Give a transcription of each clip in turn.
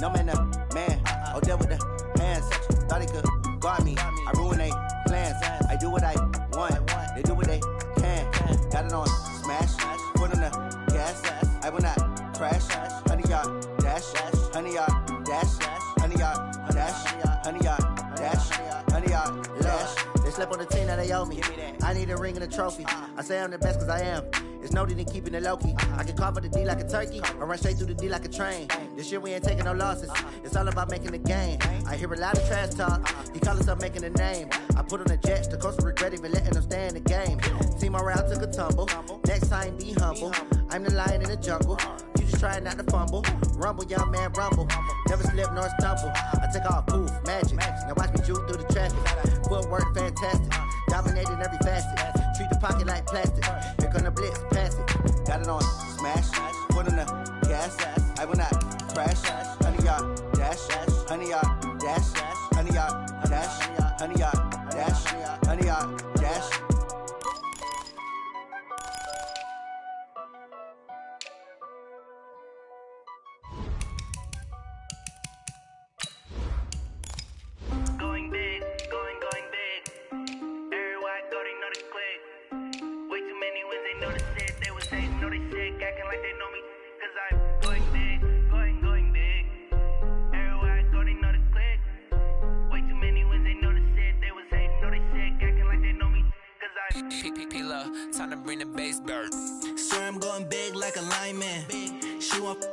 No man, man. Oh, there with the hands. Thought he could guard me. I ruin they plans. I do what I want. They do what they can. Got it on smash. Put on the gas. I will not crash. 100-yard dash. 100-yard dash. 100-yard dash. 100-yard dash. 100-yard dash. They slept on the team that they owe me. I need a ring and a trophy. I say I'm the best cause I am. It's noted in keeping it low-key. I can carve up the D like a turkey or run straight through the D like a train. This year we ain't taking no losses. It's all about making the game. I hear a lot of trash talk. He call himself making a name. I put on the Jets. The coach will regret even letting them stay in the game. Team morale took a tumble. Next time be humble. I'm the lion in the jungle. You just trying not to fumble. Rumble, young man, rumble. Never slip nor stumble. I take off, poof, magic. Now watch me juke through the traffic. Footwork fantastic. Dominating every facet. Treat the pocket like plastic. Here come the blitz, pass it. Got it on smash. Put on the gas. I will not crash. 100-yard dash. 100-yard dash. 100-yard dash. 100-yard dash. 100-yard dash. Going big, going big. Everywhere I go, they know the click. Way too many when they know the shit. They would say, know they sick, acting like they know me. Cause I'm going big, going big. Everywhere I go, they know the click. Way too many when they know the shit. They would say, know they sick, acting like they know me. Cause I'm P-P-P-Lo, time to bring the bass bird. Swear I'm going big like a lineman. She want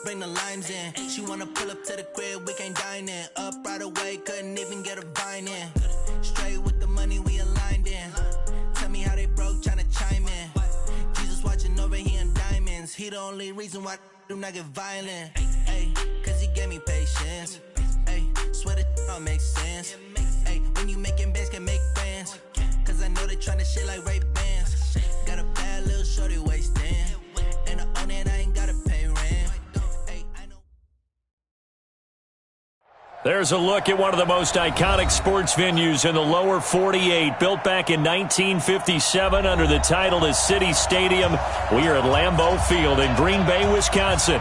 bring the limes in. She wanna pull up to the crib, we can't dine in. Up right away, couldn't even get a vine in. Straight with the money we aligned in. Tell me how they broke, tryna chime in. Jesus watching over here in diamonds. He the only reason why do not get violent. Ay, cause he gave me patience. Ay, swear that all makes sense. Ay, when you making bands can make friends. Cause I know they tryna shit like Ray Bans. Got a bad little shorty wasting. And I own it, I ain't gotta pay rent. There's a look at one of the most iconic sports venues in the lower 48, built back in 1957 under the title of City Stadium. We are at Lambeau Field in Green Bay, Wisconsin.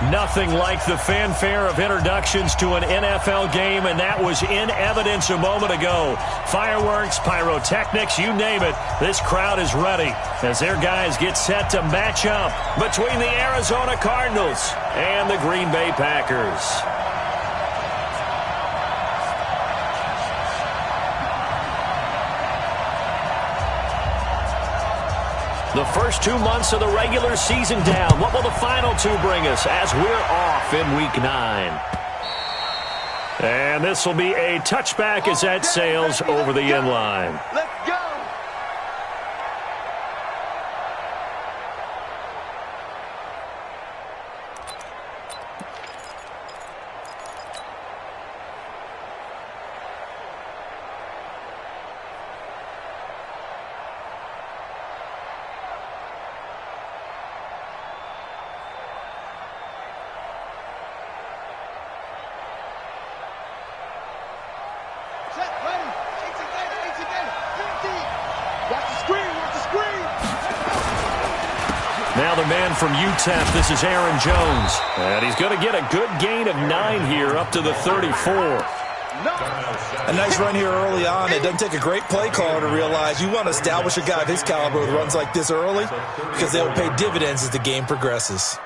Nothing like the fanfare of introductions to an NFL game, and that was in evidence a moment ago. Fireworks, pyrotechnics, you name it. This crowd is ready as their guys get set to match up between the Arizona Cardinals and the Green Bay Packers. The first 2 months of the regular season down. What will the final two bring us as we're off in Week 9? And this will be a touchback as that sails over the end line. let's go. Now the man from UTEP, this is Aaron Jones. And he's going to get a good gain of 9 here, up to the 34. A nice run here early on. It doesn't take a great play caller to realize you want to establish a guy of his caliber with runs like this early because they will pay dividends as the game progresses.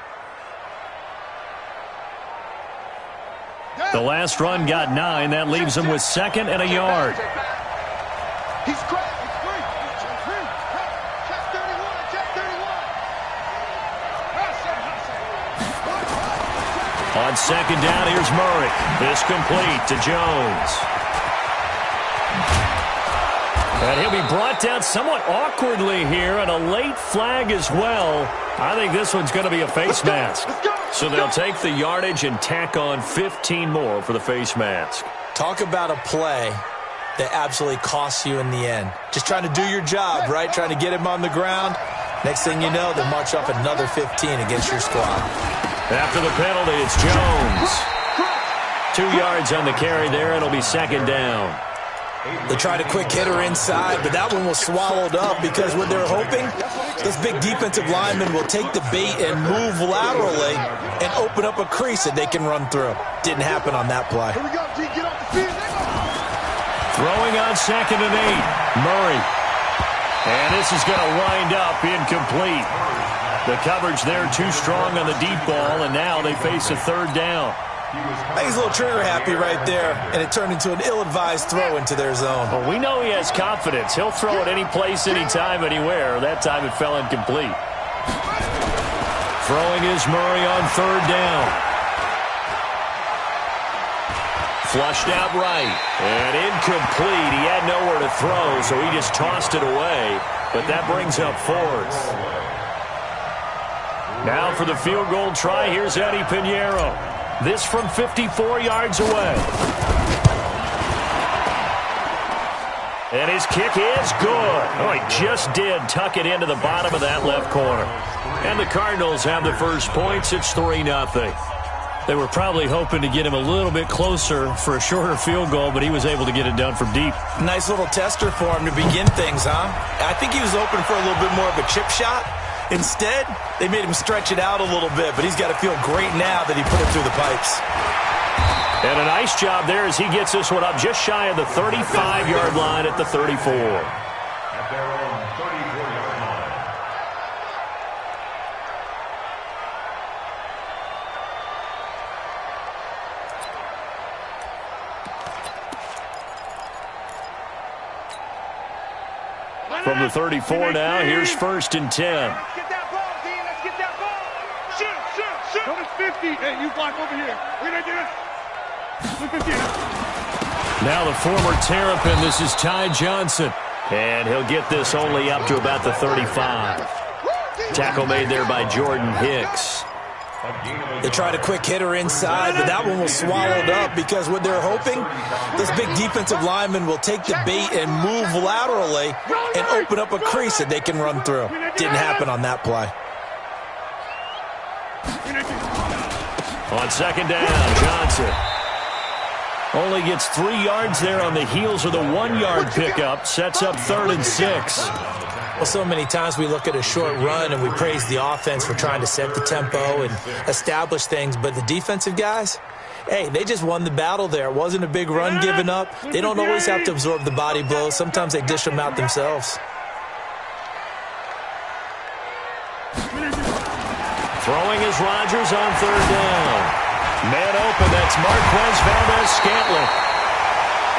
The last run got 9. That leaves him with 2nd and a yard. He's great. It's great. Check 31. Check 31. On 2nd down, here's Murray. This complete to Jones. And he'll be brought down somewhat awkwardly here, and a late flag as well. I think this one's going to be a face mask. So they'll take the yardage and tack on 15 more for the face mask. Talk about a play that absolutely costs you in the end. Just trying to do your job, right? Trying to get him on the ground. Next thing you know, they march off another 15 against your squad. After the penalty, it's Jones. 2 yards on the carry there. It'll be 2nd down. They tried a quick hitter inside, but that one was swallowed up because what they're hoping, this big defensive lineman will take the bait and move laterally and open up a crease that they can run through. Didn't happen on that play. Here we go, G. Get off the field. Throwing on 2nd and 8, Murray. And this is going to wind up incomplete. The coverage there too strong on the deep ball, and now they face a 3rd down. I think he's a little trigger happy right there, and it turned into an ill-advised throw into their zone. Well, we know he has confidence. He'll throw it any place, anytime, anywhere. That time it fell incomplete. Throwing is Murray on 3rd down. Flushed out right, and incomplete. He had nowhere to throw, so he just tossed it away, but that brings up 4th. Now for the field goal try, here's Eddie Pinheiro. This from 54 yards away. And his kick is good. Oh, he just did tuck it into the bottom of that left corner. And the Cardinals have the first points. It's 3-0. They were probably hoping to get him a little bit closer for a shorter field goal, but he was able to get it done from deep. Nice little tester for him to begin things, huh? I think he was open for a little bit more of a chip shot. Instead, they made him stretch it out a little bit, but he's got to feel great now that he put it through the pipes. And a nice job there as he gets this one up just shy of the 35-yard line at the 34. At their own 34-yard line. From the 34 now, here's 1st and 10. Let's get that ball, D. Let's get that ball. Shoot, shoot, shoot. Go to 50. Hey, you block over here. We're going to do it. Now the former Terrapin, this is Ty Johnson. And he'll get this only up to about the 35. Tackle made there by Jordan Hicks. They tried a quick hitter inside, but that one was swallowed up because what they're hoping, this big defensive lineman will take the bait and move laterally and open up a crease that they can run through. Didn't happen on that play. On 2nd down, Johnson only gets 3 yards there on the heels of the 1-yard pickup. Sets up 3rd and 6. Well, so many times we look at a short run and we praise the offense for trying to set the tempo and establish things, but the defensive guys, hey, they just won the battle there. It wasn't a big run given up. They don't always have to absorb the body blows. Sometimes they dish them out themselves. Throwing is Rodgers on 3rd down. Man open, that's Marquez Valdez-Scantling.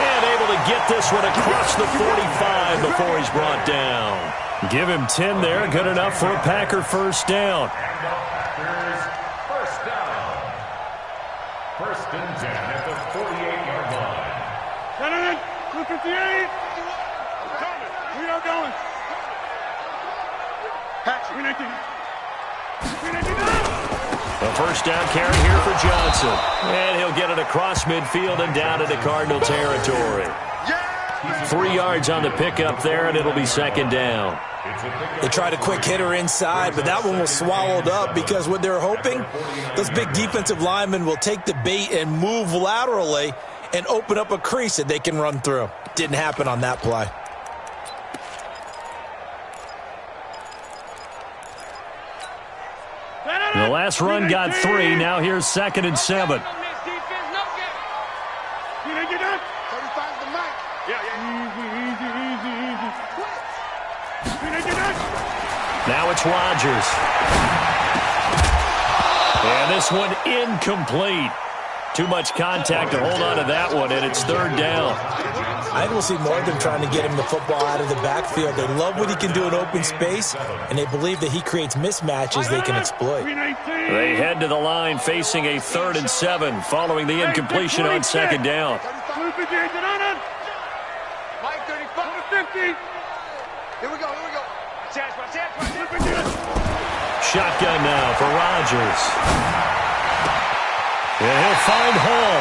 And able to get this one across the 45 before he's brought down. Give him 10 there, good enough for a Packer 1st down. Packers 1st down. 1st and 10 at the 48-yard line. 258. We are going. A 1st down carry here for Johnson. And he'll get it across midfield and down into Cardinal territory. 3 yards on the pickup there, and it'll be 2nd down. They tried a quick hitter inside, but that one was swallowed up because what they're hoping, this big defensive lineman will take the bait and move laterally and open up a crease that they can run through. Didn't happen on that play. The last run got 3. Now here's 2nd and 7. Now it's Rodgers. And this one incomplete. Too much contact to hold on to that one, and it's 3rd down. I think we'll see more of them trying to get him the football out of the backfield. They love what he can do in open space, and they believe that he creates mismatches they can exploit. They head to the line facing a 3rd and 7 following the incompletion on 2nd down. Mike 35 50. Here we go, here we go. Shotgun now for Rodgers. And he'll find Hall.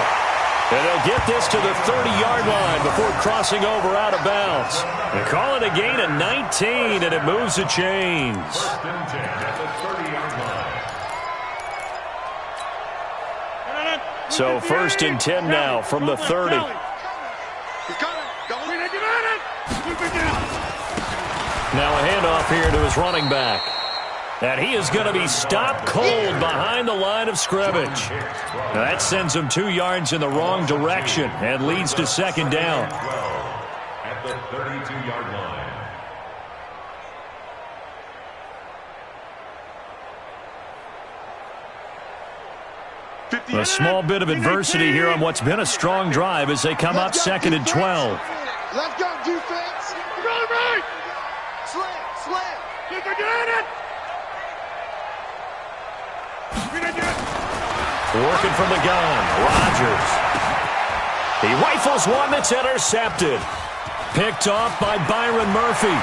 And he'll get this to the 30-yard line before crossing over out of bounds. They call it a gain of 19, and it moves the chains. 1st and 10 at the 30-yard line. So 1st and 10 now from the 30. He's coming. Go. Now a handoff here to his running back. And he is going to be stopped cold behind the line of scrimmage. Now that sends him 2 yards in the wrong direction and leads to second down. At the 32-yard line. A small bit of adversity here on what's been a strong drive as they come up second and 12. Let's go, defense. Go right. Slam. Get it. Working from the gun, Rodgers. He rifles one that's intercepted. Picked off by Byron Murphy.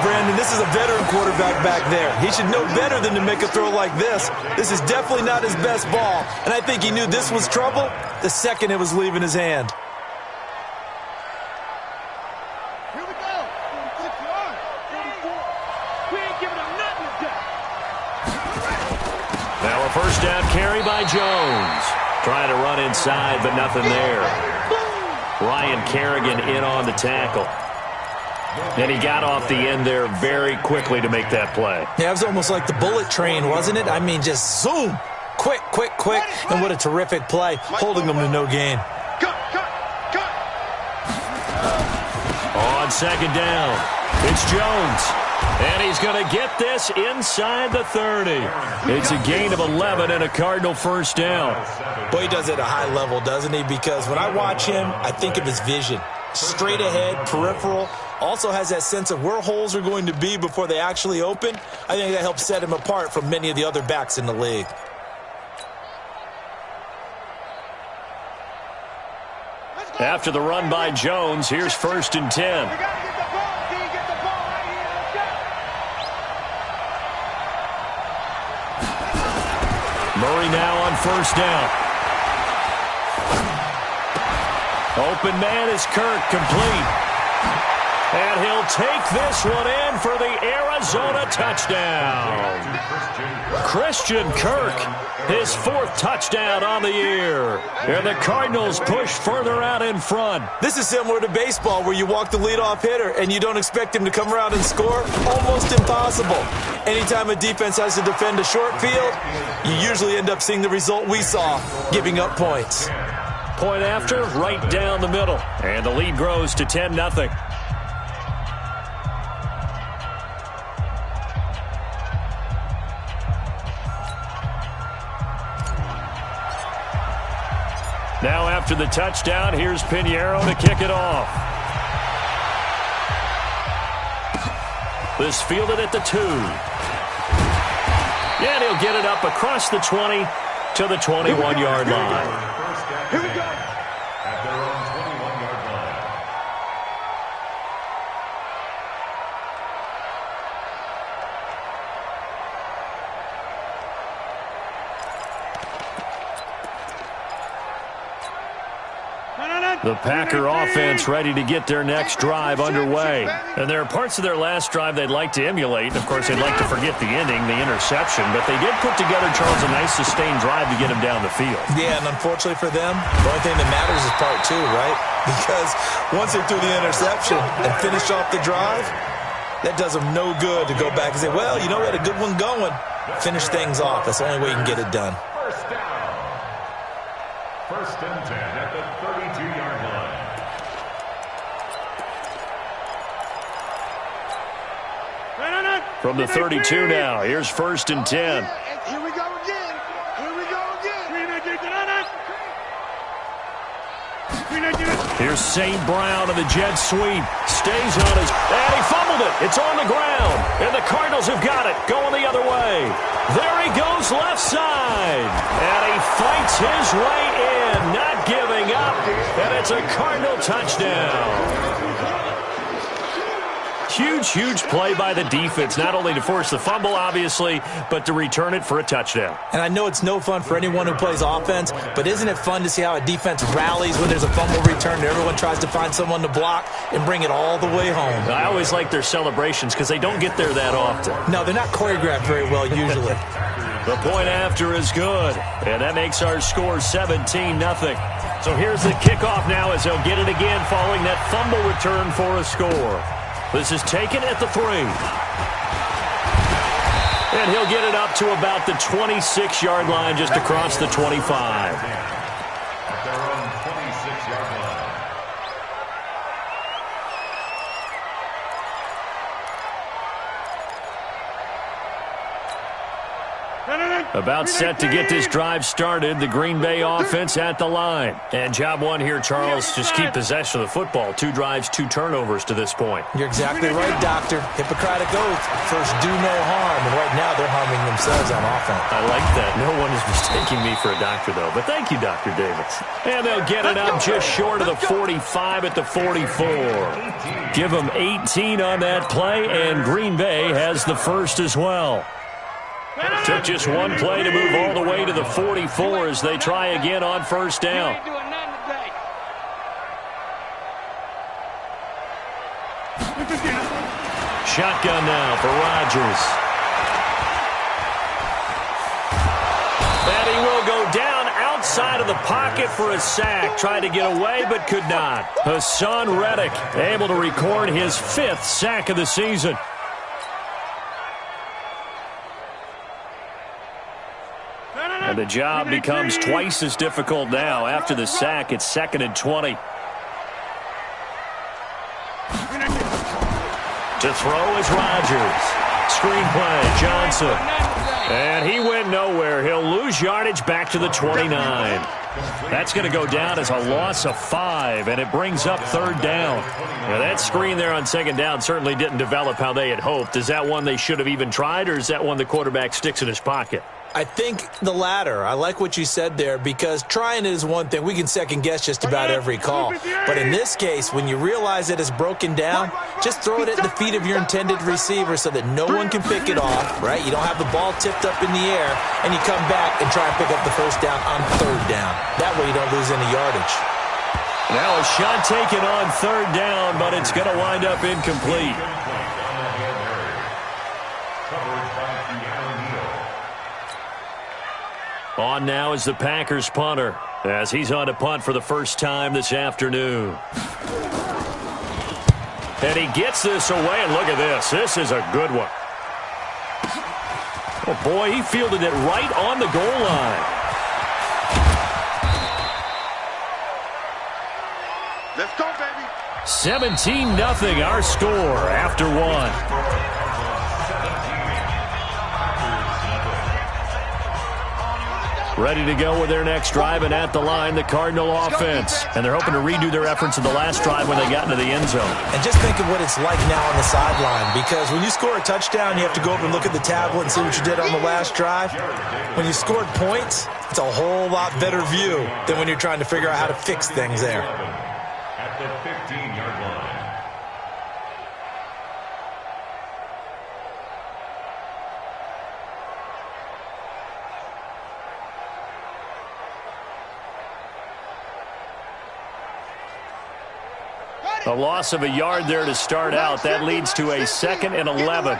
Brandon, this is a veteran quarterback back there. He should know better than to make a throw like this. This is definitely not his best ball, and I think he knew this was trouble the second it was leaving his hand. Here we go. 46 yards. 44. We ain't giving him nothing today. Now a first down carry by Jones. Trying to run inside, but nothing there. Ryan Kerrigan in on the tackle. And he got off the end there very quickly to make that play. Yeah, it was almost like the bullet train, wasn't it? I mean, just zoom. Quick. And what a terrific play, holding them to no gain. Cut. On second down, it's Jones. And he's going to get this inside the 30. It's a gain of 11 and a Cardinal first down. Boy, he does it at a high level, doesn't he? Because when I watch him, I think of his vision. Straight ahead, peripheral. Also has that sense of where holes are going to be before they actually open. I think that helps set him apart from many of the other backs in the league. After the run by Jones, here's first and 10. We got to get the ball. Can you get the ball right here? Let's go. Murray now on first down. Open man is Kirk, complete. And he'll take this one in for the Arizona touchdown. Christian Kirk, his 4th touchdown on the year. And the Cardinals push further out in front. This is similar to baseball where you walk the leadoff hitter and you don't expect him to come around and score. Almost impossible. Anytime a defense has to defend a short field, you usually end up seeing the result we saw, giving up points. Point after, right down the middle. And the lead grows to 10-0. Now after the touchdown, here's Pinheiro to kick it off. This fielded at the 2. And he'll get it up across the 20 to the 21-yard line. Here we go. At their own 21-yard line. The Packer offense ready to get their next drive underway. And there are parts of their last drive they'd like to emulate. Of course, they'd like to forget the ending, the interception. But they did put together, Charles, a nice sustained drive to get him down the field. Yeah, and unfortunately for them, the only thing that matters is part 2, right? Because once they threw the interception and finished off the drive, that does them no good to go back and say, well, you know, we had a good one going. Finish things off. That's the only way you can get it done. First down. First and 10 at the 32-yard line. From the 32 now, here's first and 10. Here we go again. Here's St. Brown and the jet sweep. Stays on his... And he fumbled it. It's on the ground. And the Cardinals have got it. Going the other way. There he goes left side. And he fights his way in. Not giving up. And it's a Cardinal touchdown. Huge play by the defense, not only to force the fumble, obviously, but to return it for a touchdown. And I know it's no fun for anyone who plays offense, but isn't it fun to see how a defense rallies when there's a fumble return and everyone tries to find someone to block and bring it all the way home? I always like their celebrations because they don't get there that often. No, they're not choreographed very well usually. The point after is good, and that makes our score 17-0. So here's the kickoff now as they'll get it again following that fumble return for a score. This is taken at the 3. And he'll get it up to about the 26-yard line just across the 25. At their own 26-yard line. About set to get this drive started, the Green Bay offense at the line. And job one here, Charles, just keep possession of the football. 2 drives, 2 turnovers to this point. You're exactly right, Doctor. Hippocratic oath. First, do no harm. And right now, they're harming themselves on offense. I like that. No one is mistaking me for a doctor, though. But thank you, Dr. Davis. And they'll get it up just short of the 45 at the 44. Give them 18 on that play, and Green Bay has the first as well. Took just one play to move all the way to the 44 as they try again on first down. Shotgun now for Rodgers. And he will go down outside of the pocket for a sack. Tried to get away but could not. Hassan Reddick able to record his 5th sack of the season. And the job becomes twice as difficult now. After the sack, it's 2nd and 20. To throw is Rodgers. Screen play, Johnson. And he went nowhere. He'll lose yardage back to the 29. That's going to go down as a loss of 5, and it brings up 3rd down. Now, that screen there on 2nd down certainly didn't develop how they had hoped. Is that one they should have even tried, or is that one the quarterback sticks in his pocket? I think the latter. I like what you said there, because trying it is one thing. We can second-guess just about every call. But in this case, when you realize that it's broken down, just throw it at the feet of your intended receiver so that no one can pick it off, right? You don't have the ball tipped up in the air, and you come back and try and pick up the first down on 3rd down. That way you don't lose any yardage. Now a shot taken on 3rd down, but it's going to wind up incomplete. On now is the Packers punter as he's on to punt for the first time this afternoon. And he gets this away, and look at this. This is a good one. Oh, boy, he fielded it right on the goal line. Let's go, baby. 17-0 our score after 1. Ready to go with their next drive, and at the line, the Cardinal offense. And they're hoping to redo their efforts in the last drive when they got into the end zone. And just think of what it's like now on the sideline, because when you score a touchdown, you have to go over and look at the tablet and see what you did on the last drive. When you scored points, it's a whole lot better view than when you're trying to figure out how to fix things there. At the 15-yard line. A loss of a yard there to start out. That leads to a 2nd and 11.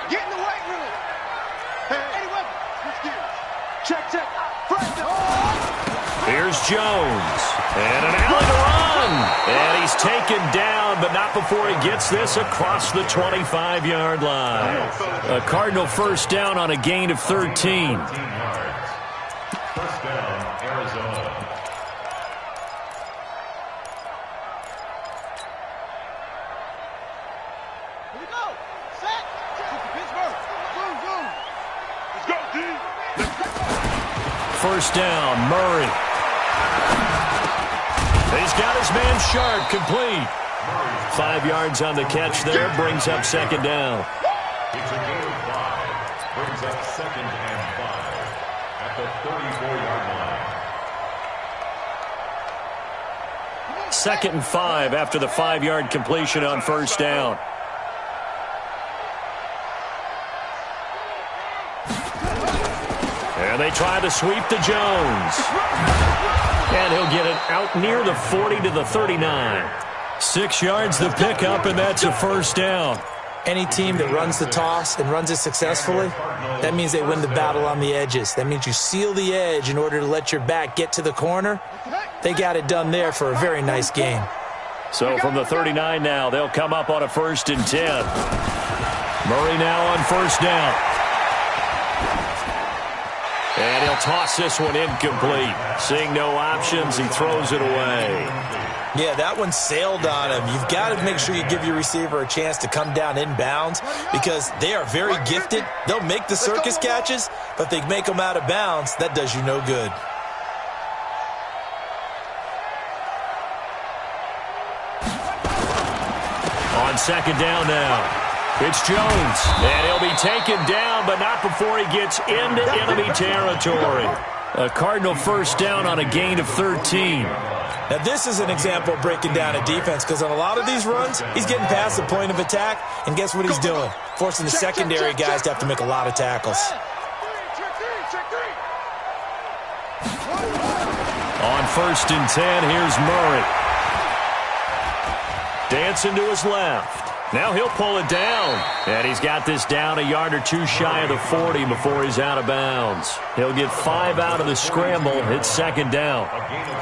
Get in the weight room. Hey, check. Here's Jones. And an alley to run. And he's taken down, but not before he gets this across the 25-yard line. A Cardinal first down on a gain of 13. 13 yards. First down, Arizona. Here we go. Set. Pittsburgh. Zoom. Let's go, D. First down, Murray. He's got his man Sharp, complete. 5 yards on the catch there, brings up 2nd down. It's a gain of 5. Brings up 2nd and 5 at the 34-yard line. 2nd and 5 after the 5-yard completion on first down. And they try to sweep to Jones. And he'll get it out near the 40 to the 39. 6 yards the pickup, and that's a first down. Any team that runs the toss and runs it successfully, that means they win the battle on the edges. That means you seal the edge in order to let your back get to the corner. They got it done there for a very nice game. So from the 39 now, they'll come up on a 1st and 10. Murray now on 1st down. And he'll toss this one incomplete. Seeing no options, he throws it away. Yeah, that one sailed on him. You've got to make sure you give your receiver a chance to come down inbounds because they are very gifted. They'll make the circus catches, but if they make them out of bounds, that does you no good. On 2nd down now, it's Jones. And he'll be taken down, but not before he gets into enemy territory. A Cardinal 1st down on a gain of 13. Now, this is an example of breaking down a defense because on a lot of these runs, he's getting past the point of attack, and guess what he's doing? Forcing the secondary guys to have to make a lot of tackles. On 1st and 10, here's Murray. Dancing to his left. Now he'll pull it down. And he's got this down a yard or two shy of the 40 before he's out of bounds. He'll get 5 out of the scramble. It's 2nd down.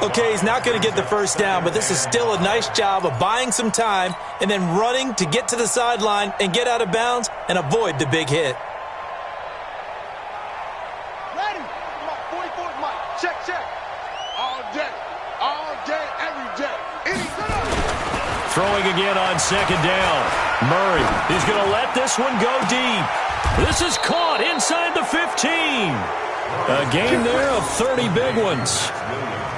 Okay, he's not going to get the 1st down, but this is still a nice job of buying some time and then running to get to the sideline and get out of bounds and avoid the big hit. Ready? Come on, 44 Mike. Check. All day, every day. Throwing again on 2nd down. Murray is going to let this one go deep. This is caught inside the 15. A game there of 30 big ones.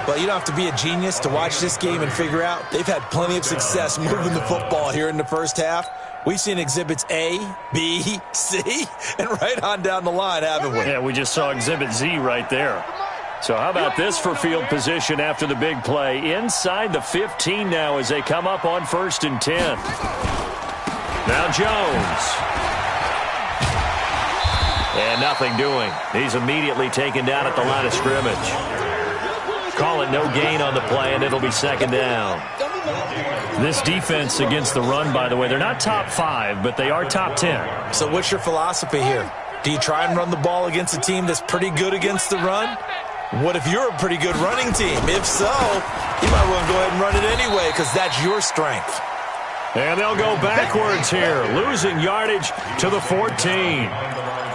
Well, you don't have to be a genius to watch this game and figure out they've had plenty of success moving the football here in the 1st half. We've seen exhibits A, B, C, and right on down the line, haven't we? Yeah, we just saw exhibit Z right there. So how about this for field position after the big play? Inside the 15 now as they come up on 1st and 10. Now Jones. And nothing doing. He's immediately taken down at the line of scrimmage. Call it no gain on the play, and it'll be 2nd down. This defense against the run, by the way, they're not top 5, but they are top 10. So what's your philosophy here? Do you try and run the ball against a team that's pretty good against the run? What if you're a pretty good running team? If so, you might want to go ahead and run it anyway because that's your strength. And they'll go backwards here, losing yardage to the 14.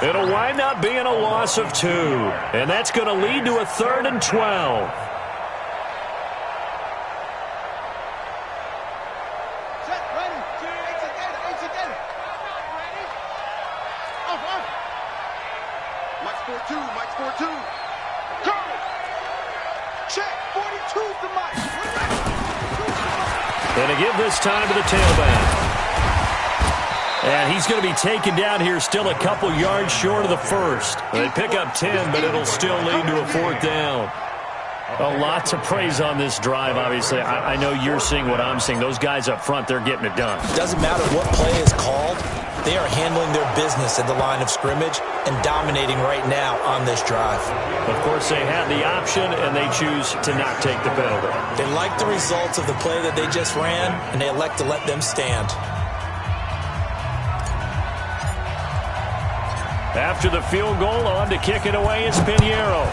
It'll wind up being a loss of 2, and that's going to lead to a 3rd and 12. Mike's 4-2. Check, 42's the Mike. And to give this time to the tailback. And he's going to be taken down here still a couple yards short of the 1st. They pick up 10, but it'll still lead to a 4th down. A lot to praise on this drive, obviously. I know you're seeing what I'm seeing. Those guys up front, they're getting it done. Doesn't matter what play is called. They are handling their business at the line of scrimmage and dominating right now on this drive. Of course, they had the option, and they choose to not take the penalty. They like the results of the play that they just ran, and they elect to let them stand. After the field goal, on to kick it away is Pinheiro.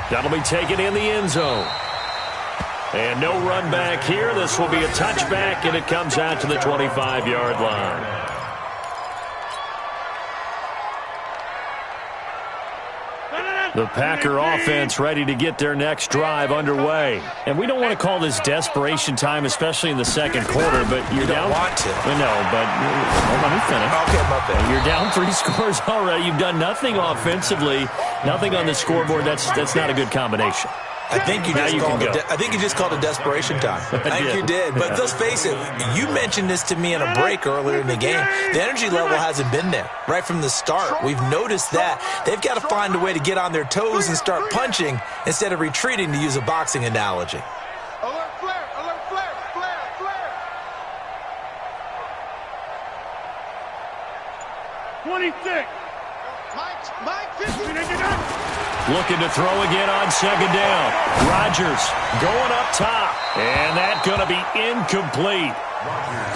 That'll be taken in the end zone. And no run back here. This will be a touchback, and it comes out to the 25-yard line. The Packer offense ready to get their next drive underway. And we don't want to call this desperation time, especially in the second quarter, but you're down. You don't want to. No, but let me finish. Okay, my bad. You're down 3 scores already. You've done nothing offensively, nothing on the scoreboard. That's not a good combination. I think you just called it desperation time. I think you did. But let's face it, you mentioned this to me in a break earlier in the game. The energy level hasn't been there right from the start. We've noticed that. They've got to find a way to get on their toes and start punching instead of retreating, to use a boxing analogy. Alert flare, alert flare, flare. 26. Mike 50. Looking to throw again on 2nd down. Rodgers going up top. And that's going to be incomplete.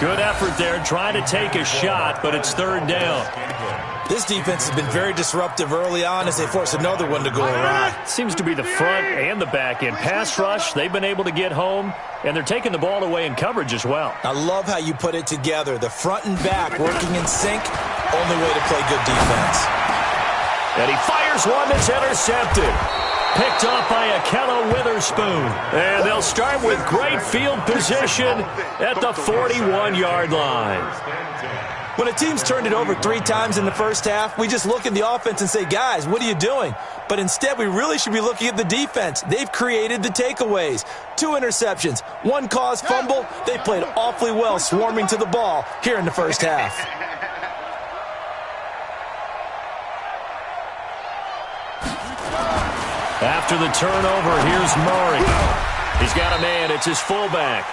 Good effort there, trying to take a shot, but it's third down. This defense has been very disruptive early on as they force another one to go awry. Seems to be the front and the back end. Pass rush, they've been able to get home, and they're taking the ball away in coverage as well. I love how you put it together. The front and back working in sync, only way to play good defense. And he fires one that's intercepted. Picked off by Akello Witherspoon. And they'll start with great field position at the 41-yard line. When a team's turned it over 3 times in the first half, we just look at the offense and say, guys, what are you doing? But instead, we really should be looking at the defense. They've created the takeaways. 2 interceptions, 1 caused fumble. They played awfully well swarming to the ball here in the first half. After the turnover, here's Murray. He's got a man. It's his fullback.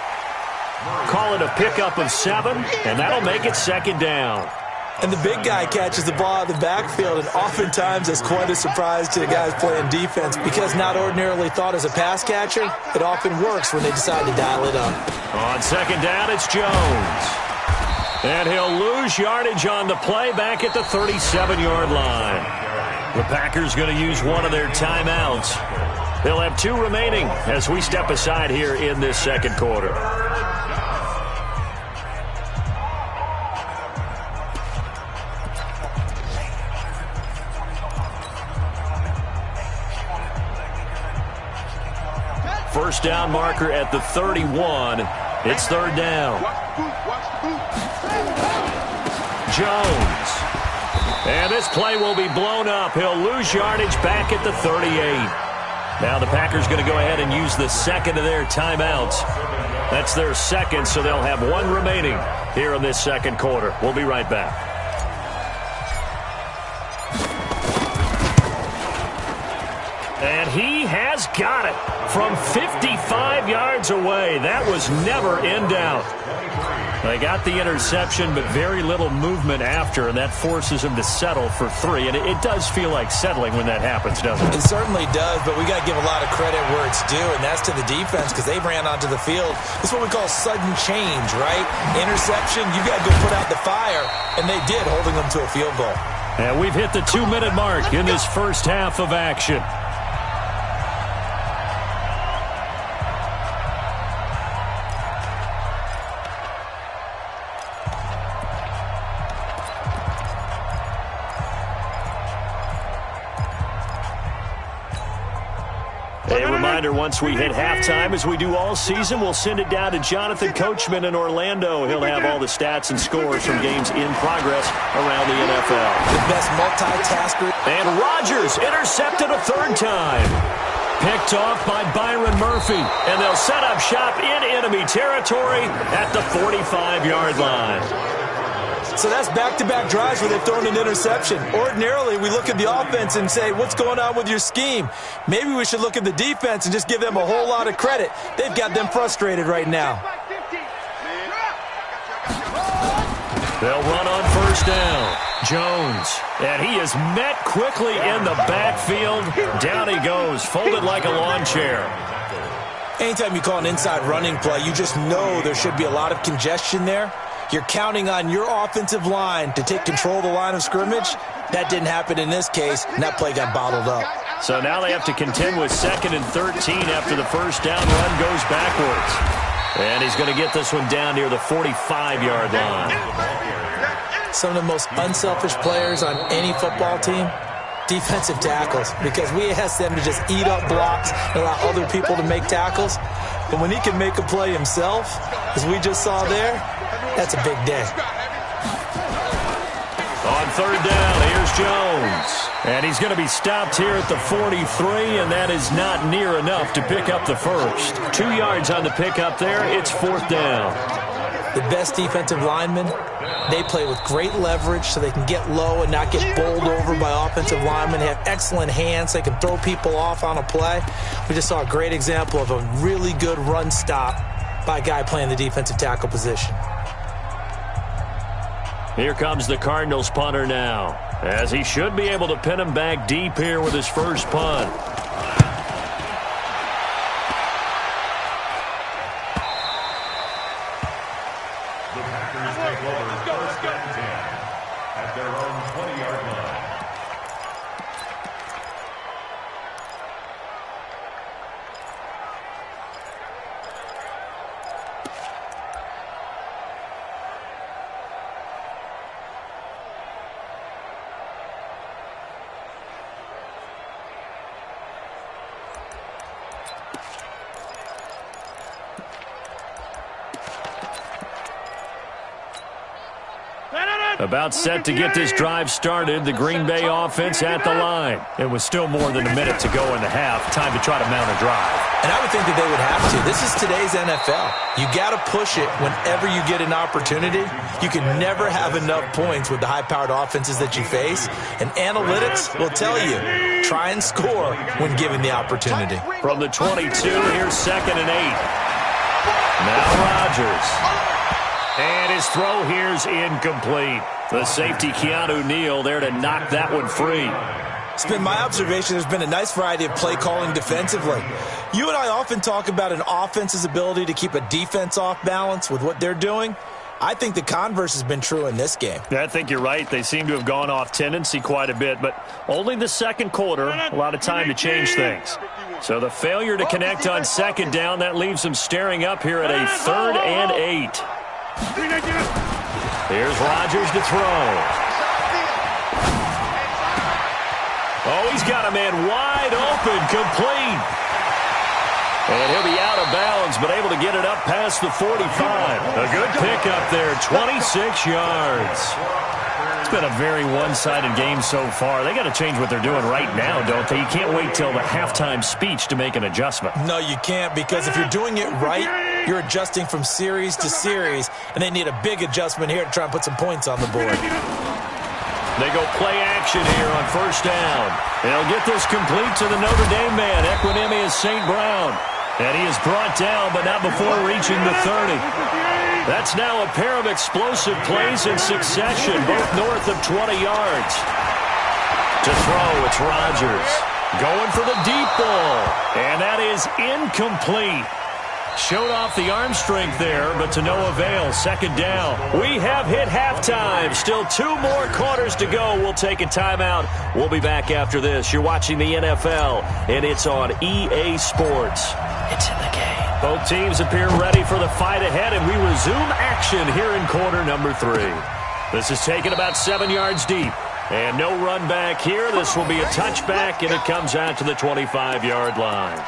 Call it a pickup of 7, and that'll make it second down. And the big guy catches the ball out of the backfield, and oftentimes that's quite a surprise to the guys playing defense because not ordinarily thought as a pass catcher, it often works when they decide to dial it up. On second down, it's Jones. And he'll lose yardage on the play back at the 37-yard line. The Packers going to use one of their timeouts. They'll have 2 remaining as we step aside here in this second quarter. First down marker at the 31. It's third down. Jones. And this play will be blown up. He'll lose yardage back at the 38. Now the Packers going to go ahead and use the second of their timeouts. That's their second, so they'll have 1 remaining here in this second quarter. We'll be right back. And he has got it from 55 yards away. That was never in doubt. They got the interception, but very little movement after, and that forces him to settle for 3. And it does feel like settling when that happens, doesn't it? It certainly does, but we got to give a lot of credit where it's due, and that's to the defense because they ran onto the field. It's what we call sudden change, right? Interception, you got to go put out the fire, and they did, holding them to a field goal. And we've hit the 2-minute mark in this first half of action. A reminder, once we hit halftime, as we do all season, we'll send it down to Jonathan Coachman in Orlando. He'll have all the stats and scores from games in progress around the NFL. The best multitasker. And Rodgers intercepted a 3rd time. Picked off by Byron Murphy. And they'll set up shop in enemy territory at the 45-yard line. So that's back-to-back drives where they've thrown an interception. Ordinarily, we look at the offense and say, what's going on with your scheme? Maybe we should look at the defense and just give them a whole lot of credit. They've got them frustrated right now. They'll run on first down. Jones. And he is met quickly in the backfield. Down he goes, folded like a lawn chair. Anytime you call an inside running play, you just know there should be a lot of congestion there. You're counting on your offensive line to take control of the line of scrimmage. That didn't happen in this case, and that play got bottled up. So now they have to contend with 2nd and 13 after the first down run goes backwards. And he's going to get this one down near the 45-yard line. Some of the most unselfish players on any football team, defensive tackles, because we ask them to just eat up blocks and allow other people to make tackles. But when he can make a play himself, as we just saw there, that's a big day. On third down, here's Jones. And he's going to be stopped here at the 43, and that is not near enough to pick up the first. 2 yards on the pickup there. It's 4th down. The best defensive linemen, they play with great leverage so they can get low and not get bowled over by offensive linemen. They have excellent hands. They can throw people off on a play. We just saw a great example of a really good run stop by a guy playing the defensive tackle position. Here comes the Cardinals punter now, as he should be able to pin him back deep here with his first punt. at their own 20-yard line. About set to get this drive started, the Green Bay offense at the line. It was still more than a minute to go in the half. Time to try to mount a drive. And I would think that they would have to. This is today's NFL. You got to push it whenever you get an opportunity. You can never have enough points with the high-powered offenses that you face. And analytics will tell you, try and score when given the opportunity. From the 22, here's 2nd and 8. Now Rodgers. And his throw here's incomplete. The safety, Keanu Neal, there to knock that one free. It's been my observation there's been a nice variety of play calling defensively. You and I often talk about an offense's ability to keep a defense off balance with what they're doing. I think the converse has been true in this game. I think you're right. They seem to have gone off tendency quite a bit, but only the second quarter, a lot of time to change things. So the failure to connect on 2nd down, that leaves them staring up here at a 3rd and 8. Here's Rodgers to throw. Oh, he's got a man wide open, complete. And he'll be out of bounds, but able to get it up past the 45. A good pickup there, 26 yards. It's been a very one-sided game so far. They got to change what they're doing right now, don't they? You can't wait till the halftime speech to make an adjustment. No, you can't, because if you're doing it right, you're adjusting from series to series, and they need a big adjustment here to try and put some points on the board. They go play action here on 1st down. They'll get this complete to the Notre Dame man, Equinemius St. Brown. And he is brought down, but not before reaching the 30. That's now a pair of explosive plays in succession, both north of 20 yards. To throw, it's Rodgers. Going for the deep ball. And that is incomplete. Showed off the arm strength there, but to no avail. 2nd down. We have hit halftime. Still 2 more quarters to go. We'll take a timeout. We'll be back after this. You're watching the NFL, and it's on EA Sports. It's in the game. Both teams appear ready for the fight ahead, and we resume action here in quarter number 3. This is taken about 7 yards deep. And no run back here. This will be a touchback, and it comes out to the 25-yard line.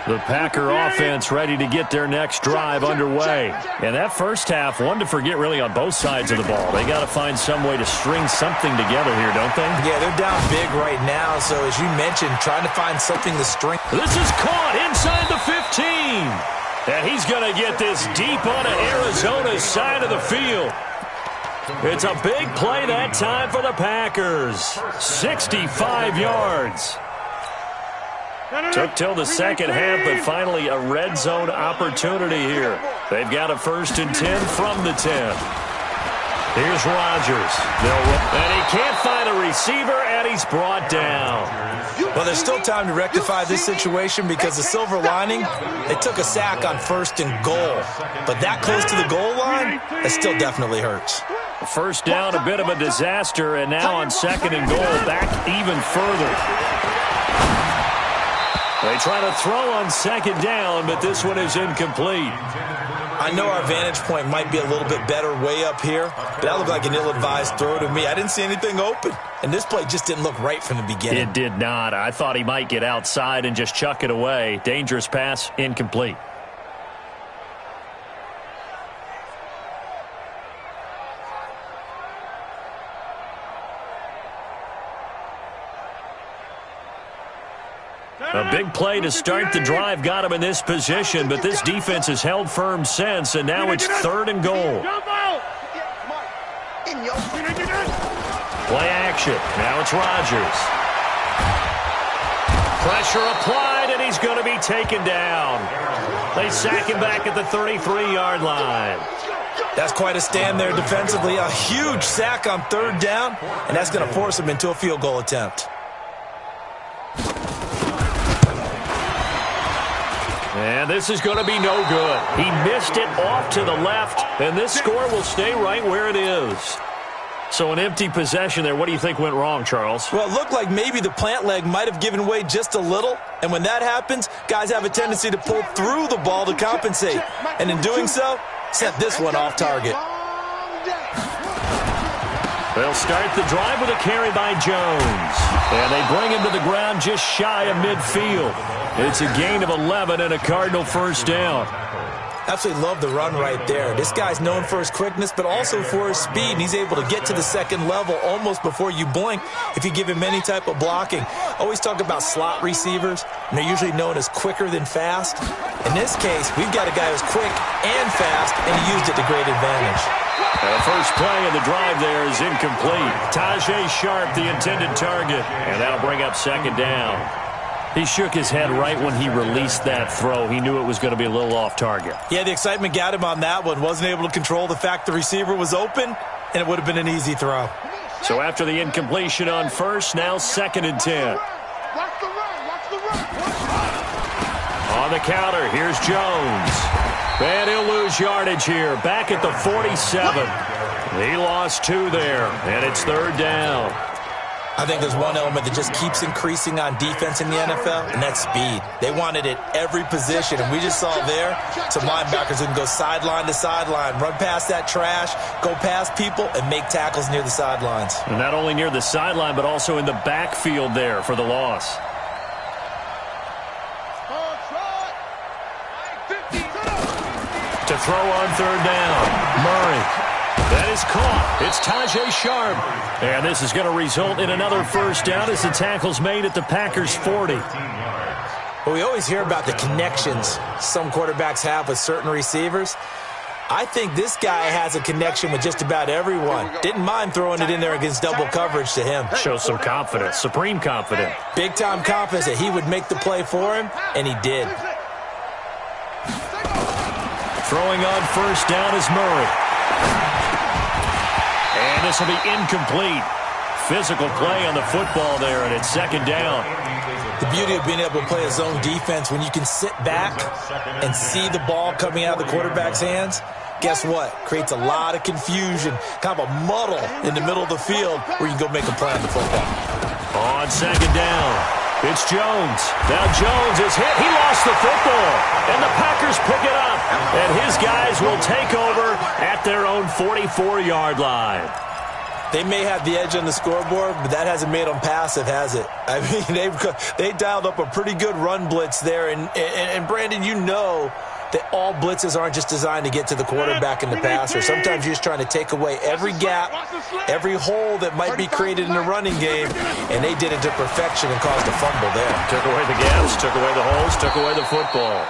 The Packer offense ready to get their next drive underway. And that first half, one to forget really on both sides of the ball. They got to find some way to string something together here, don't they? Yeah, they're down big right now, so as you mentioned, trying to find something to string. This is caught inside the 15. And he's going to get this deep onto Arizona's side of the field. It's a big play that time for the Packers. 65 yards. Took till the second half, but finally a red zone opportunity here. They've got a 1st and 10 from the 10. Here's Rodgers. And he can't find a receiver, and he's brought down. Well, there's still time to rectify this situation because the silver lining, they took a sack on 1st and goal. But that close to the goal line, that still definitely hurts. 1st down, a bit of a disaster, and now on 2nd and goal, back even further. They try to throw on 2nd down, but this one is incomplete. I know our vantage point might be a little bit better way up here, but that looked like an ill-advised throw to me. I didn't see anything open, and this play just didn't look right from the beginning. It did not. I thought he might get outside and just chuck it away. Dangerous pass, incomplete. A big play to start the drive got him in this position, but this defense has held firm since, and now it's 3rd and goal. Play action. Now it's Rodgers. Pressure applied, and he's going to be taken down. They sack him back at the 33-yard line. That's quite a stand there defensively. A huge sack on 3rd down, and that's going to force him into a field goal attempt. And this is going to be no good. He missed it off to the left, and this score will stay right where it is. So an empty possession there. What do you think went wrong, Charles? Well, it looked like maybe the plant leg might have given way just a little. And when that happens, guys have a tendency to pull through the ball to compensate. And in doing so, sent this one off target. They'll start the drive with a carry by Jones. And they bring him to the ground just shy of midfield. It's a gain of 11 and a Cardinal first down. Absolutely love the run right there. This guy's known for his quickness, but also for his speed. And he's able to get to the second level almost before you blink if you give him any type of blocking. Always talk about slot receivers, and they're usually known as quicker than fast. In this case, we've got a guy who's quick and fast, and he used it to great advantage. The first play of the drive there is incomplete. Tajay Sharp, the intended target, and that'll bring up second down. He shook his head right when he released that throw. He knew it was going to be a little off target. Yeah, the excitement got him on that one. Wasn't able to control the fact the receiver was open, and it would have been an easy throw. So after the incompletion on first, now 2nd and 10. On the counter, here's Jones. And he'll lose yardage here. Back at the 47. He lost 2 there, and it's 3rd down. I think there's one element that just keeps increasing on defense in the NFL, and that's speed. They want it at every position, and we just saw there some linebackers who can go sideline to sideline, run past that trash, go past people, and make tackles near the sidelines. And not only near the sideline, but also in the backfield there for the loss. To throw on 3rd down, Murray. That is caught. It's Tajay Sharp. And this is going to result in another first down as the tackle's made at the Packers' 40. Well, we always hear about the connections some quarterbacks have with certain receivers. I think this guy has a connection with just about everyone. Didn't mind throwing it in there against double coverage to him. Shows some confidence, supreme confidence. Big-time confidence that he would make the play for him, and he did. Throwing on first down is Murray. And this will be incomplete. Physical play on the football there, and it's 2nd down. The beauty of being able to play a zone defense, when you can sit back and see the ball coming out of the quarterback's hands, guess what? Creates a lot of confusion, kind of a muddle in the middle of the field where you can go make a play on the football. On 2nd down, it's Jones. Now Jones is hit. He lost the football, and the Packers pick it up. And his guys will take over at their own 44-yard line. They may have the edge on the scoreboard, but that hasn't made them passive, has it? I mean, they dialed up a pretty good run blitz there. And Brandon, you know that all blitzes aren't just designed to get to the quarterback and the passer. Sometimes you're just trying to take away every gap, every hole that might be created in the running game, and they did it to perfection and caused a fumble there. Took away the gaps, took away the holes, took away the football.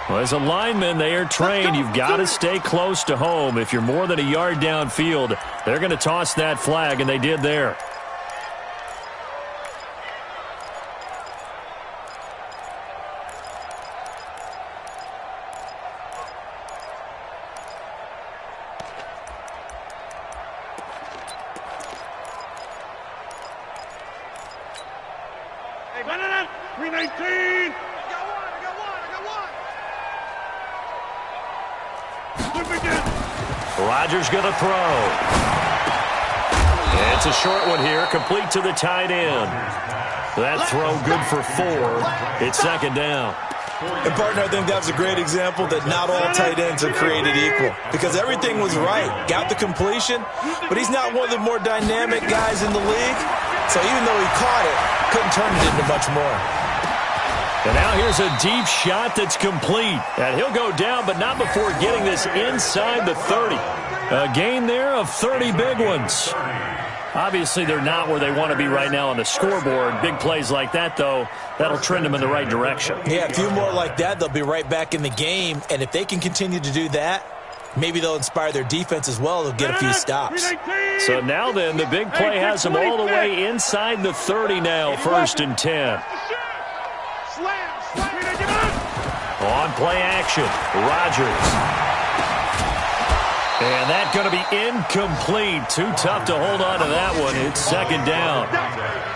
Well, as a lineman, they are trained. You've got to stay close to home. If you're more than a yard downfield, they're going to toss that flag, and they did there. Hey, 319. Rodgers going to throw. It's a short one here, complete to the tight end. That throw good for 4. It's 2nd down. And, partner, I think that was a great example that not all tight ends are created equal, because everything was right. Got the completion, but he's not one of the more dynamic guys in the league. So even though he caught it, couldn't turn it into much more. And now here's a deep shot that's complete. And he'll go down, but not before getting this inside the 30. A gain there of 30 big ones. Obviously, they're not where they want to be right now on the scoreboard. Big plays like that, though, that'll trend them in the right direction. Yeah, a few more like that, they'll be right back in the game. And if they can continue to do that, maybe they'll inspire their defense as well. They'll get a few stops. So now then, the big play has them all the way inside the 30 now, 1st and 10. On play action, Rodgers. And that's going to be incomplete. Too tough to hold on to that one. It's second down.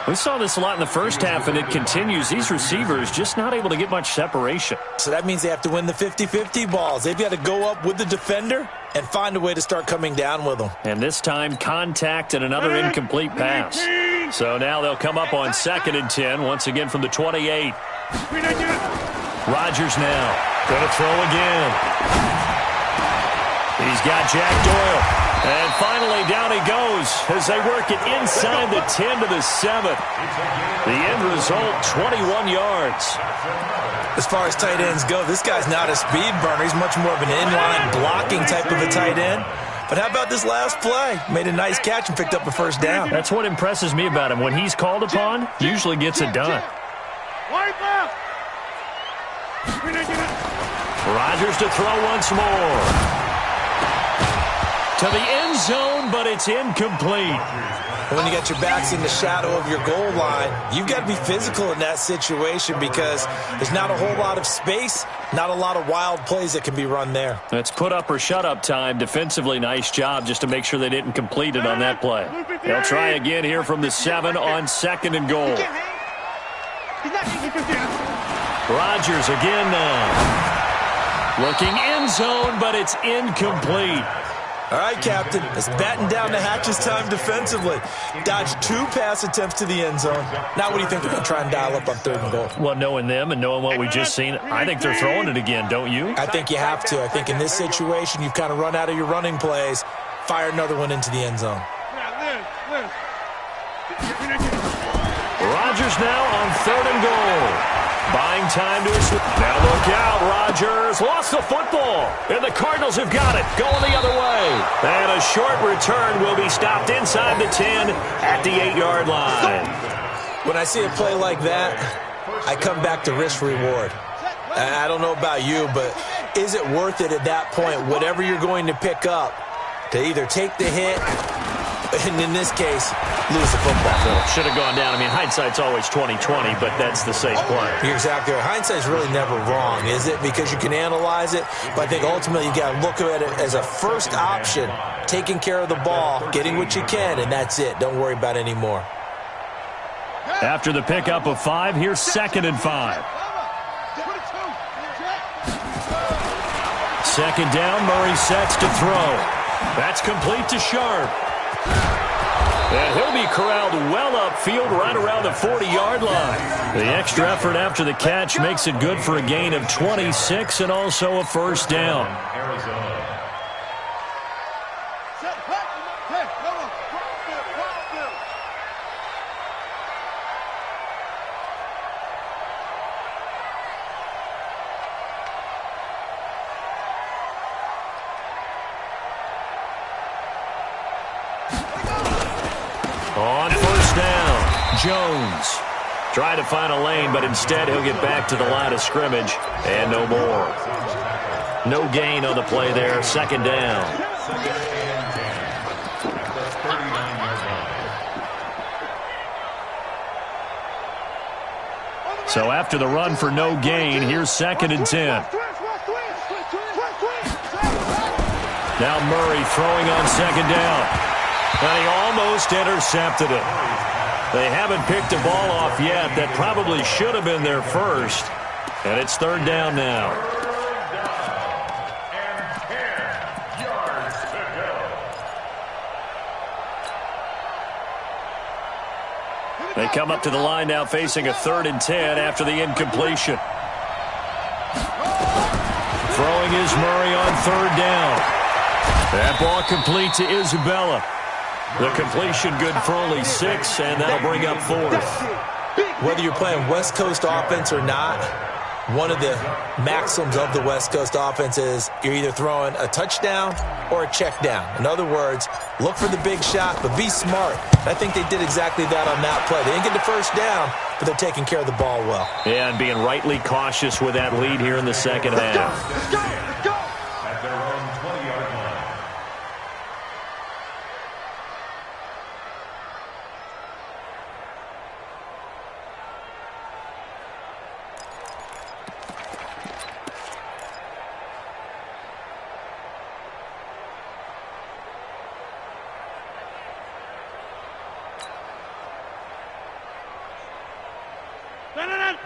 We saw this a lot in the first half, and it continues. These receivers just not able to get much separation. So that means they have to win the 50-50 balls. They've got to go up with the defender and find a way to start coming down with them. And this time, contact and another incomplete pass. So now they'll come up on 2nd and 10, once again from the 28. Rodgers now going to throw again. He's got Jack Doyle. And finally, down he goes as they work it inside the 10 to the 7. The end result, 21 yards. As far as tight ends go, this guy's not a speed burner. He's much more of an inline blocking type of a tight end. But how about this last play? Made a nice catch and picked up a first down. That's what impresses me about him. When he's called upon, usually gets it done. Rodgers to throw once more. To the end zone, but it's incomplete. When you got your backs in the shadow of your goal line, you've got to be physical in that situation because there's not a whole lot of space, not a lot of wild plays that can be run there. That's put up or shut up time. Defensively, nice job just to make sure they didn't complete it on that play. They'll try again here from the 7 on 2nd and goal. Rodgers again now. Looking end zone, but it's incomplete. All right, Captain, it's batten down the hatches time defensively. Dodged 2 pass attempts to the end zone. Now what do you think they're going to try and dial up on 3rd and goal? Well, knowing them and knowing what we just seen, I think they're throwing it again, don't you? I think you have to. I think in this situation, you've kind of run out of your running plays. Fire another one into the end zone. Rodgers now on 3rd and goal. Buying time to his... Now look out, Rodgers lost the football, and the Cardinals have got it, going the other way. And a short return will be stopped inside the 10 at the 8-yard line. When I see a play like that, I come back to risk-reward. I don't know about you, but is it worth it at that point, whatever you're going to pick up, to either take the hit, and in this case, lose the football? Well, should have gone down. I mean, hindsight's always 20/20, but that's the safe play. You're exactly right. Hindsight's really never wrong, is it? Because you can analyze it, but I think ultimately you got to look at it as a first option, taking care of the ball, getting what you can, and that's it. Don't worry about any more. After the pickup of 5, here's 2nd and 5. 2nd down, Murray sets to throw. That's complete to Sharp. And he'll be corralled well upfield right around the 40-yard line. The extra effort after the catch makes it good for a gain of 26 and also a first down. On first down, Jones. Try to find a lane, but instead he'll get back to the line of scrimmage, and no more. No gain on the play there, 2nd down. So after the run for no gain, here's 2nd and 10. Now Murray throwing on 2nd down. And he almost intercepted it. They haven't picked a ball off yet. That probably should have been their first. And it's 3rd down now. And 10 yards to go. They come up to the line now facing a 3rd and 10 after the incompletion. Throwing is Murray on 3rd down. That ball complete to Isabella. The completion good for only 6, and that'll bring up 4th. Whether you're playing West Coast offense or not, one of the maxims of the West Coast offense is you're either throwing a touchdown or a check down. In other words, look for the big shot, but be smart. I think they did exactly that on that play. They didn't get the first down, but they're taking care of the ball well. Yeah, and being rightly cautious with that lead here in the second half. Let's go. At their own 20-yard line.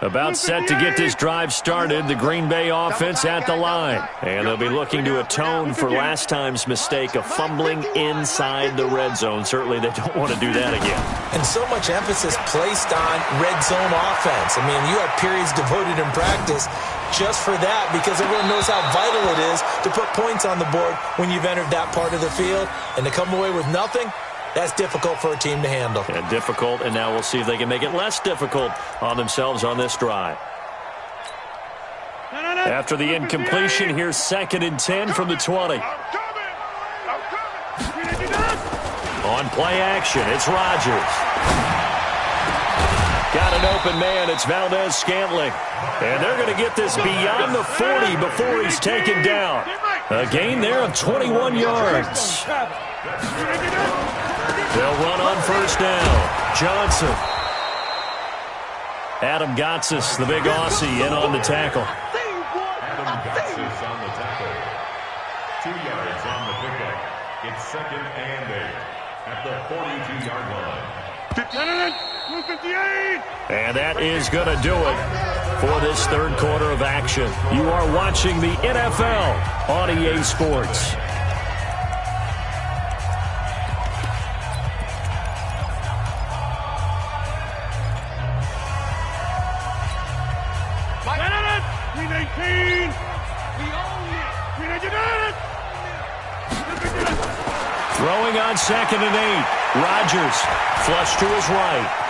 About set to get this drive started, the Green Bay offense at the line. And they'll be looking to atone for last time's mistake of fumbling inside the red zone. Certainly they don't want to do that again. And so much emphasis placed on red zone offense. I mean, you have periods devoted in practice just for that because everyone knows how vital it is to put points on the board when you've entered that part of the field. And to come away with nothing, that's difficult for a team to handle. And difficult, and now we'll see if they can make it less difficult on themselves on this drive. After the incompletion, here's 2nd and 10 from the 20. On play action, it's Rodgers. Got an open man, it's Valdez-Scantling. And they're going to get this beyond the 40 before he's taken down. A gain there of 21 yards. They'll run on first down. Johnson. Adam Gotsis, the big Aussie, in on the tackle. Adam Gotsis on the tackle. 2 yards on the pickup. It's 2nd and 8 at the 42-yard line. And that is going to do it for this third quarter of action. You are watching the NFL on EA Sports. Throwing on 2nd and 8. Rodgers flush to his right.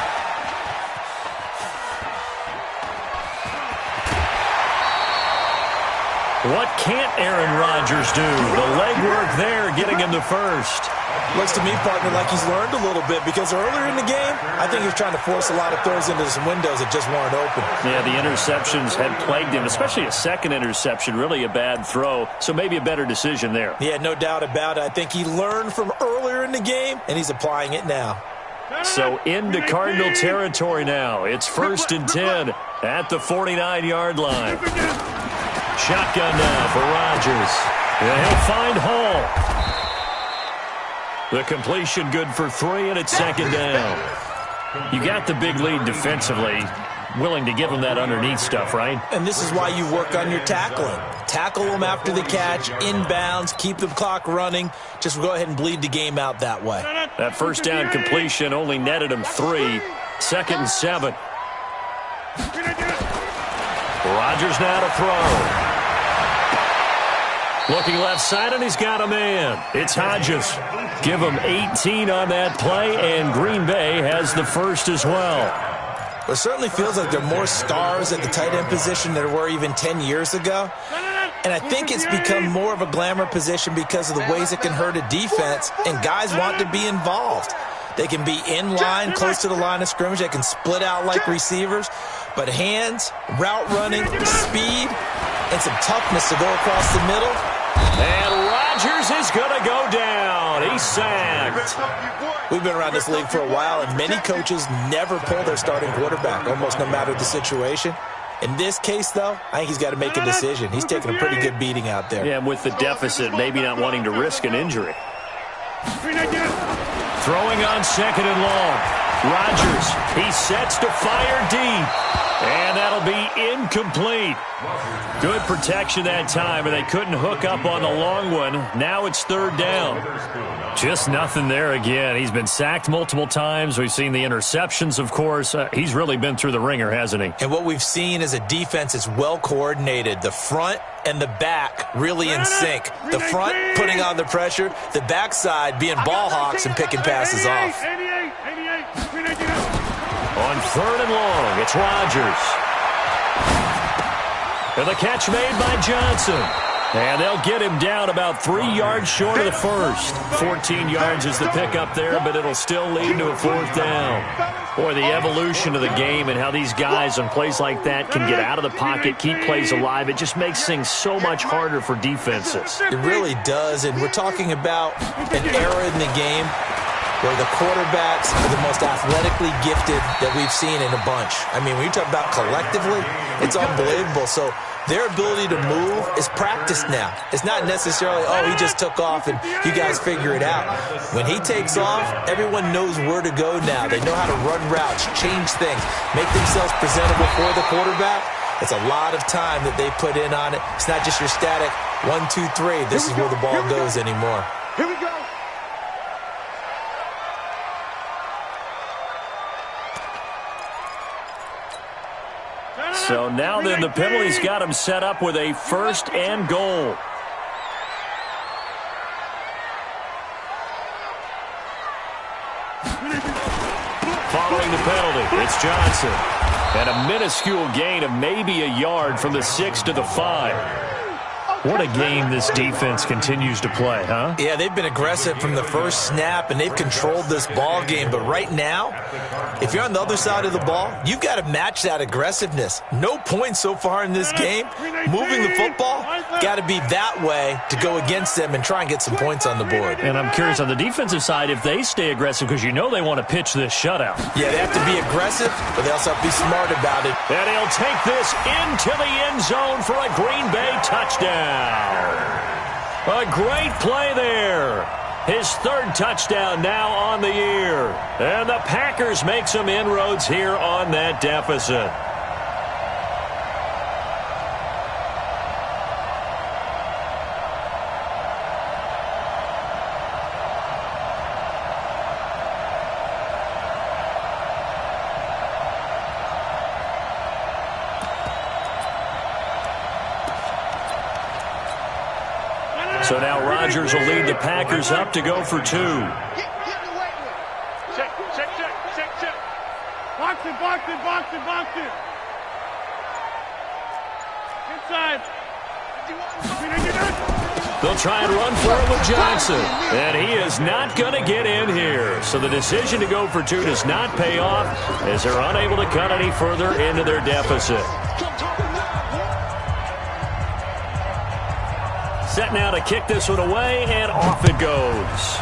What can't Aaron Rodgers do? The legwork there getting him the first. Looks to me, partner, like he's learned a little bit because earlier in the game, I think he was trying to force a lot of throws into some windows that just weren't open. Yeah, the interceptions had plagued him, especially a second interception, really a bad throw, so maybe a better decision there. Yeah, no doubt about it. I think he learned from earlier in the game, and he's applying it now. So into Cardinal territory now. It's 1st and 10 at the 49-yard line. Shotgun now for Rodgers. And he'll find Hall. The completion good for 3, and it's 2nd down. You got the big lead defensively. Willing to give them that underneath stuff, right? And this is why you work on your tackling. Tackle them after the catch, inbounds, keep the clock running. Just go ahead and bleed the game out that way. That first down completion only netted him 3. 2nd and 7. Rodgers now to throw. Looking left side, and he's got a man. It's Hodges. Give him 18 on that play, and Green Bay has the first as well. It certainly feels like there are more stars at the tight end position than there were even 10 years ago. And I think it's become more of a glamour position because of the ways it can hurt a defense, and guys want to be involved. They can be in line, close to the line of scrimmage. They can split out like receivers. But hands, route running, speed, and some toughness to go across the middle. And Rodgers is going to go down. He's sacked. We've been around this league for a while, and many coaches never pull their starting quarterback, almost no matter the situation. In this case, though, I think he's got to make a decision. He's taking a pretty good beating out there. Yeah, with the deficit, maybe not wanting to risk an injury. Throwing on 2nd and long. Rodgers, he sets to fire deep. And that'll be incomplete. Good protection that time, and they couldn't hook up on the long one. Now it's 3rd down. Just nothing there again. He's been sacked multiple times. We've seen the interceptions, of course. He's really been through the ringer, hasn't he? And what we've seen is a defense that's well coordinated. The front and the back really in sync. The front putting on the pressure, the backside being ball hawks and picking passes off. On 3rd and long, it's Rodgers. And the catch made by Johnson. And they'll get him down about 3 yards short of the first. 14 yards is the pickup there, but it'll still lead to a 4th down. Boy, the evolution of the game and how these guys on plays like that can get out of the pocket, keep plays alive, it just makes things so much harder for defenses. It really does, and we're talking about an era in the game where the quarterbacks are the most athletically gifted that we've seen in a bunch. I mean, when you talk about collectively, it's unbelievable. So their ability to move is practiced now. It's not necessarily, oh, he just took off and you guys figure it out. When he takes off, everyone knows where to go now. They know how to run routes, change things, make themselves presentable for the quarterback. It's a lot of time that they put in on it. It's not just your static 1, 2, 3. This is where the ball goes anymore. Here we go. So now then the penalty's got him set up with a 1st and goal. Following the penalty, it's Johnson. And a minuscule gain of maybe a yard from the 6 to the 5. What a game this defense continues to play, huh? Yeah, they've been aggressive from the first snap, and they've controlled this ball game. But right now, if you're on the other side of the ball, you've got to match that aggressiveness. No points so far in this game. Moving the football, got to be that way to go against them and try and get some points on the board. And I'm curious on the defensive side if they stay aggressive, because you know they want to pitch this shutout. Yeah, they have to be aggressive, but they also have to be smart about it. And he'll take this into the end zone for a Green Bay touchdown. A great play there. His 3rd touchdown now on the year. And the Packers make some inroads here on that deficit. So now Rodgers will lead the Packers up to go for 2. Check. Box it. Inside. They'll try and run for it with Johnson. And he is not going to get in here. So the decision to go for 2 does not pay off as they're unable to cut any further into their deficit. Set now to kick this one away, and off it goes.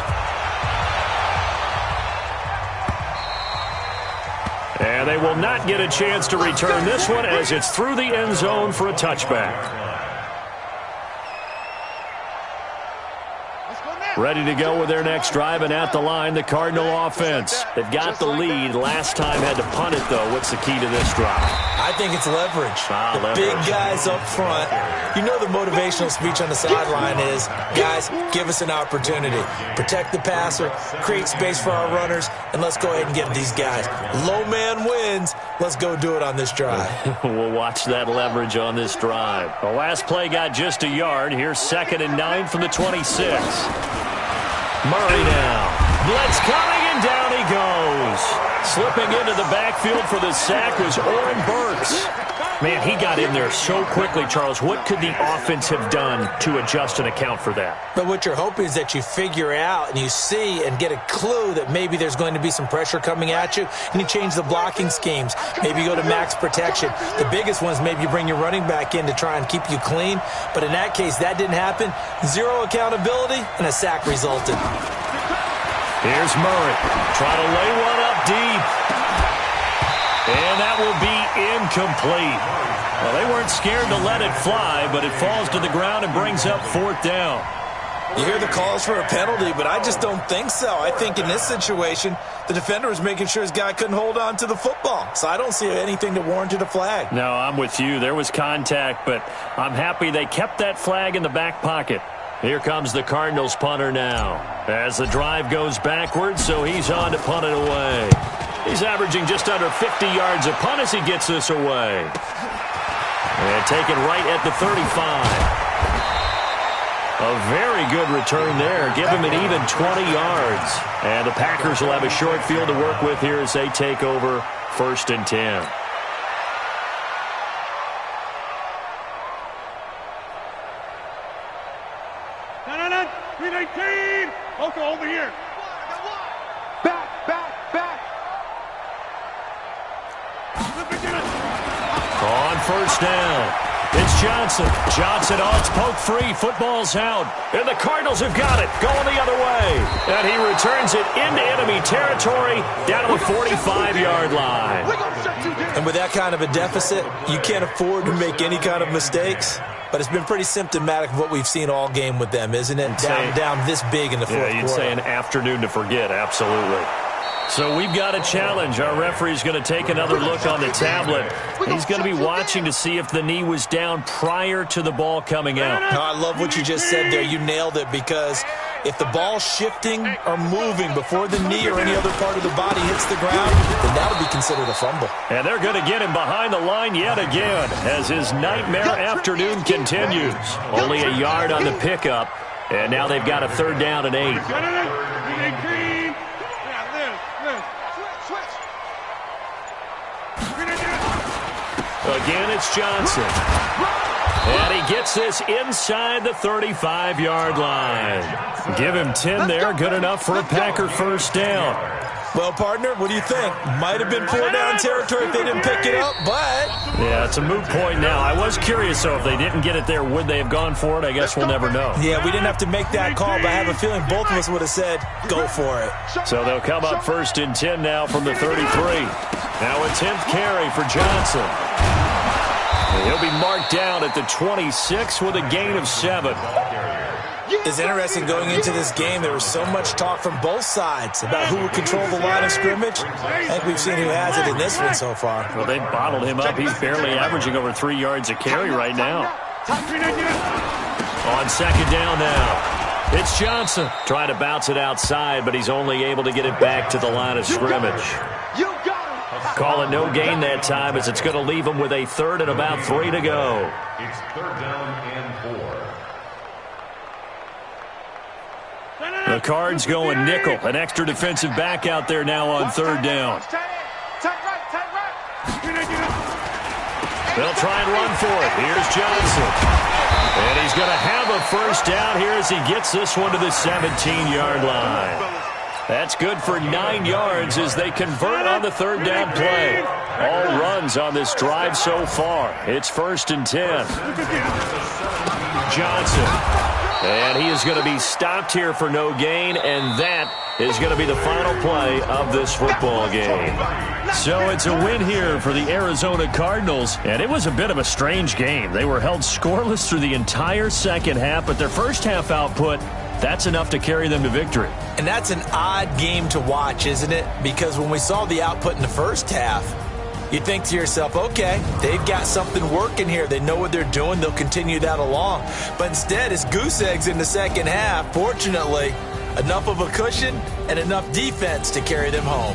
And they will not get a chance to return this one as it's through the end zone for a touchback. Ready to go with their next drive, and at the line, the Cardinal offense. They've got the lead. Last time had to punt it, though. What's the key to this drive? I think it's leverage. The big guys up front. You know the motivational speech on the sideline is, guys, give us an opportunity. Protect the passer, create space for our runners, and let's go ahead and get these guys. Low man wins. Let's go do it on this drive. We'll watch that leverage on this drive. The last play got just a yard. Here's 2nd and 9 from the 26. Murray now. Blitz coming, and down he goes. Slipping into the backfield for the sack was Oren Burks. Man, he got in there so quickly, Charles. What could the offense have done to adjust and account for that? But what you're hoping is that you figure out and you see and get a clue that maybe there's going to be some pressure coming at you, and you change the blocking schemes. Maybe you go to max protection. The biggest one is maybe you bring your running back in to try and keep you clean. But in that case, that didn't happen. 0 accountability, and a sack resulted. Here's Murray. Try to lay one up deep. And that will be incomplete. Well, they weren't scared to let it fly, but it falls to the ground and brings up 4th down. You hear the calls for a penalty, but I just don't think so. I think in this situation, the defender was making sure his guy couldn't hold on to the football. So I don't see anything that warranted a flag. No, I'm with you. There was contact, but I'm happy they kept that flag in the back pocket. Here comes the Cardinals punter now. As the drive goes backwards, so he's on to punt it away. He's averaging just under 50 yards a punt as he gets this away. And taken right at the 35. A very good return there. Give him an even 20 yards. And the Packers will have a short field to work with here as they take over 1st and 10. No. 319. Okay, over here. Back. On 1st down. It's Johnson. Johnson, it's poked free. Football's out. And the Cardinals have got it. Going the other way. And he returns it into enemy territory down to the 45-yard line. And with that kind of a deficit, you can't afford to make any kind of mistakes. But it's been pretty symptomatic of what we've seen all game with them, isn't it? Down this big in the fourth quarter. Yeah, you'd say an afternoon to forget. Absolutely. So we've got a challenge. Our referee's going to take another look on the tablet. He's going to be watching to see if the knee was down prior to the ball coming out. No, I love what you just said there. You nailed it, because if the ball's shifting or moving before the knee or any other part of the body hits the ground, then that'll be considered a fumble. And they're going to get him behind the line yet again as his nightmare afternoon continues. Only a yard on the pickup, and now they've got a 3rd down and 8. Again, it's Johnson. And he gets this inside the 35-yard line. Give him 10 there. Good enough for a Packer 1st down. Well, partner, what do you think? Might have been 4-down territory if they didn't pick it up, but... Yeah, it's a moot point now. I was curious, though, if they didn't get it there, would they have gone for it? I guess we'll never know. Yeah, we didn't have to make that call, but I have a feeling both of us would have said, go for it. So they'll come up 1st and 10 now from the 33. Now a 10th carry for Johnson. He'll be marked down at the 26 with a gain of 7. It's interesting going into this game. There was so much talk from both sides about who would control the line of scrimmage. I think we've seen who has it in this one so far. Well, they've bottled him up. He's barely averaging over 3 yards a carry right now. On 2nd down now. It's Johnson trying to bounce it outside, but he's only able to get it back to the line of scrimmage. Call it no gain that time, as it's going to leave him with a 3rd and about 3 to go. It's 3rd down and 4. The Cards going nickel. An extra defensive back out there now on 3rd down. They'll try and run for it. Here's Johnson. And he's going to have a 1st down here as he gets this one to the 17-yard line. That's good for 9 yards as they convert on the 3rd down play. All runs on this drive so far. It's 1st and 10. Johnson. And he is going to be stopped here for no gain, and that is going to be the final play of this football game. So it's a win here for the Arizona Cardinals, and it was a bit of a strange game. They were held scoreless through the entire 2nd half, but their 1st half output, that's enough to carry them to victory. And that's an odd game to watch, isn't it? Because when we saw the output in the 1st half, you think to yourself, okay, they've got something working here. They know what they're doing. They'll continue that along. But instead, it's goose eggs in the 2nd half. Fortunately, enough of a cushion and enough defense to carry them home.